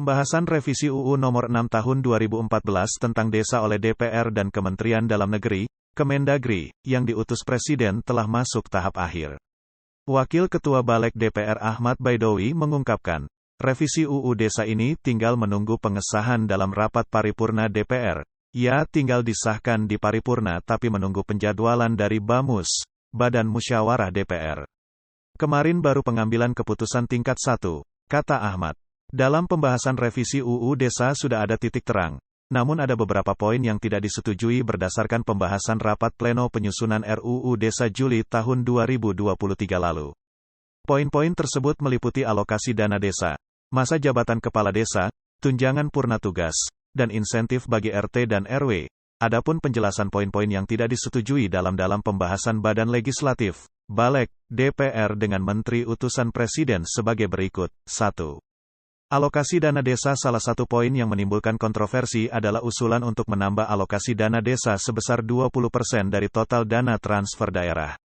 Pembahasan revisi UU Nomor 6 Tahun 2014 tentang Desa oleh DPR dan Kementerian Dalam Negeri, Kemendagri, yang diutus Presiden telah masuk tahap akhir. Wakil Ketua Balik DPR Ahmad Baidowi mengungkapkan, revisi UU Desa ini tinggal menunggu pengesahan dalam rapat paripurna DPR. Ya, tinggal disahkan di paripurna tapi menunggu penjadwalan dari BAMUS, Badan Musyawarah DPR. Kemarin baru pengambilan keputusan tingkat 1, kata Ahmad. Dalam pembahasan revisi UU Desa sudah ada titik terang, namun ada beberapa poin yang tidak disetujui berdasarkan pembahasan rapat pleno penyusunan RUU Desa Juli tahun 2023 lalu. Poin-poin tersebut meliputi alokasi dana desa, masa jabatan kepala desa, tunjangan purna tugas, dan insentif bagi RT dan RW. Adapun penjelasan poin-poin yang tidak disetujui dalam pembahasan Badan Legislatif, Balik, DPR dengan Menteri Utusan Presiden sebagai berikut. 1. Alokasi dana desa. Salah satu poin yang menimbulkan kontroversi adalah usulan untuk menambah alokasi dana desa sebesar 20% dari total dana transfer daerah.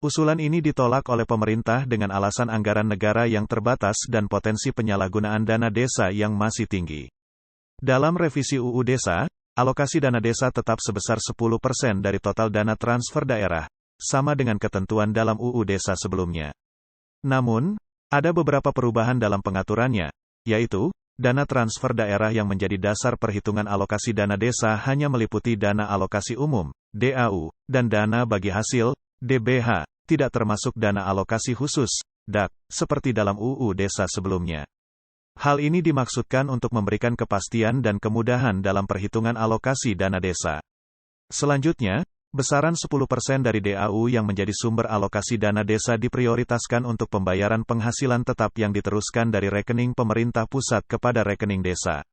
Usulan ini ditolak oleh pemerintah dengan alasan anggaran negara yang terbatas dan potensi penyalahgunaan dana desa yang masih tinggi. Dalam revisi UU Desa, alokasi dana desa tetap sebesar 10% dari total dana transfer daerah, sama dengan ketentuan dalam UU Desa sebelumnya. Namun, ada beberapa perubahan dalam pengaturannya, yaitu, dana transfer daerah yang menjadi dasar perhitungan alokasi dana desa hanya meliputi dana alokasi umum, DAU, dan dana bagi hasil, DBH, tidak termasuk dana alokasi khusus, DAK, seperti dalam UU Desa sebelumnya. Hal ini dimaksudkan untuk memberikan kepastian dan kemudahan dalam perhitungan alokasi dana desa. Selanjutnya, besaran 10% dari DAU yang menjadi sumber alokasi dana desa diprioritaskan untuk pembayaran penghasilan tetap yang diteruskan dari rekening pemerintah pusat kepada rekening desa.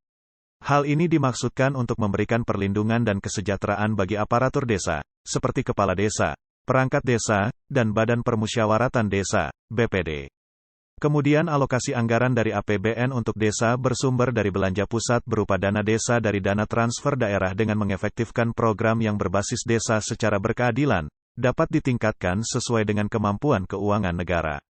Hal ini dimaksudkan untuk memberikan perlindungan dan kesejahteraan bagi aparatur desa, seperti kepala desa, perangkat desa, dan Badan Permusyawaratan Desa, BPD. Kemudian alokasi anggaran dari APBN untuk desa bersumber dari belanja pusat berupa dana desa dari dana transfer daerah dengan mengefektifkan program yang berbasis desa secara berkeadilan, dapat ditingkatkan sesuai dengan kemampuan keuangan negara.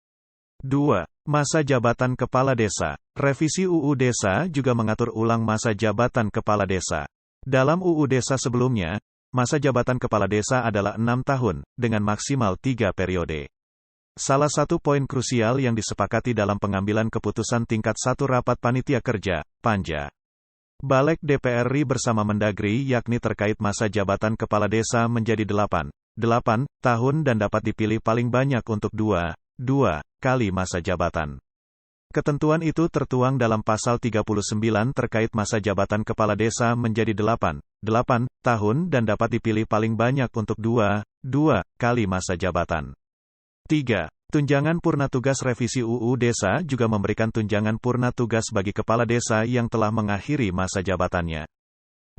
2. Masa jabatan kepala desa. Revisi UU Desa juga mengatur ulang masa jabatan kepala desa. Dalam UU Desa sebelumnya, masa jabatan kepala desa adalah 6 tahun, dengan maksimal 3 periode. Salah satu poin krusial yang disepakati dalam pengambilan keputusan tingkat 1 Rapat Panitia Kerja, Panja, Balik DPR RI bersama Mendagri yakni terkait masa jabatan kepala desa menjadi 8 tahun dan dapat dipilih paling banyak untuk 2 kali masa jabatan. Ketentuan itu tertuang dalam pasal 39 terkait masa jabatan kepala desa menjadi 8 tahun dan dapat dipilih paling banyak untuk 2 kali masa jabatan. 3. Tunjangan purna tugas. Revisi UU Desa juga memberikan tunjangan purna tugas bagi kepala desa yang telah mengakhiri masa jabatannya.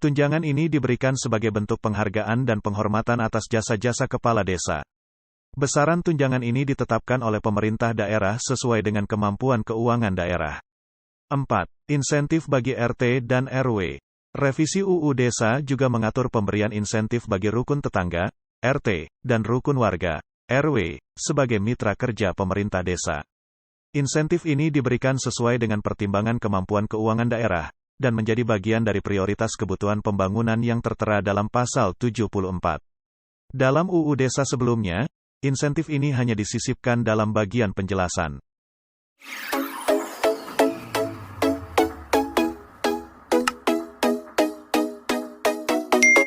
Tunjangan ini diberikan sebagai bentuk penghargaan dan penghormatan atas jasa-jasa kepala desa. Besaran tunjangan ini ditetapkan oleh pemerintah daerah sesuai dengan kemampuan keuangan daerah. 4. Insentif bagi RT dan RW. Revisi UU Desa juga mengatur pemberian insentif bagi rukun tetangga, RT, dan rukun warga, RW, sebagai mitra kerja pemerintah desa. Insentif ini diberikan sesuai dengan pertimbangan kemampuan keuangan daerah, dan menjadi bagian dari prioritas kebutuhan pembangunan yang tertera dalam pasal 74. Dalam UU Desa sebelumnya, insentif ini hanya disisipkan dalam bagian penjelasan.